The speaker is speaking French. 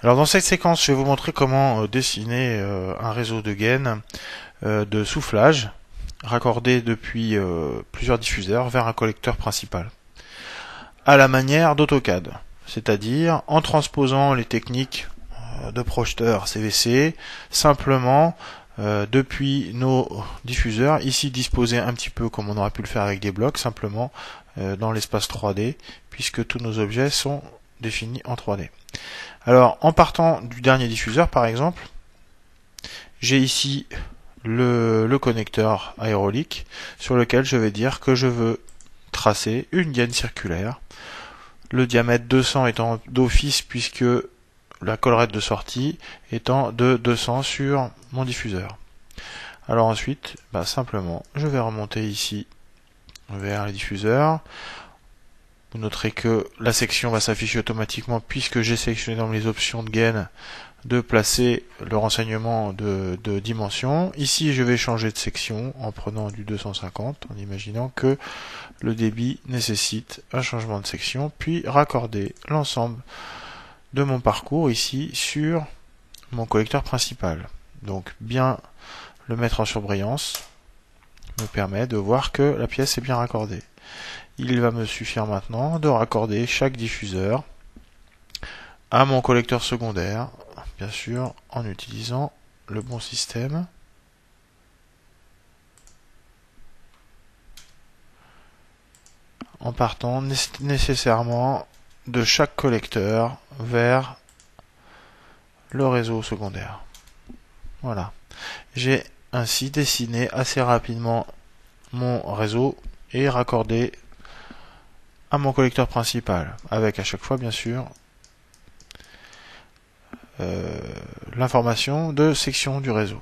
Alors dans cette séquence, je vais vous montrer comment dessiner un réseau de gaines de soufflage raccordé depuis plusieurs diffuseurs vers un collecteur principal, à la manière d'AutoCAD, c'est-à-dire en transposant les techniques de projeteur CVC simplement depuis nos diffuseurs, ici disposés un petit peu comme on aurait pu le faire avec des blocs, simplement dans l'espace 3D, puisque tous nos objets sont définis en 3D. Alors, en partant du dernier diffuseur, par exemple, j'ai ici le connecteur aérolique sur lequel je vais dire que je veux tracer une gaine circulaire, le diamètre 200 étant d'office puisque la collerette de sortie étant de 200 sur mon diffuseur. Alors ensuite, simplement, je vais remonter ici vers les diffuseurs. Vous noterez que la section va s'afficher automatiquement puisque j'ai sélectionné dans les options de gaine de placer le renseignement de dimension. Ici, je vais changer de section en prenant du 250, en imaginant que le débit nécessite un changement de section, puis raccorder l'ensemble de mon parcours ici sur mon collecteur principal. Donc bien le mettre en surbrillance me permet de voir que la pièce est bien raccordée. Il va me suffire maintenant de raccorder chaque diffuseur à mon collecteur secondaire, bien sûr en utilisant le bon système. En partant nécessairement de chaque collecteur vers le réseau secondaire. Voilà. J'ai ainsi dessiné assez rapidement mon réseau et raccordé à mon collecteur principal, avec à chaque fois bien sûr l'information de section du réseau.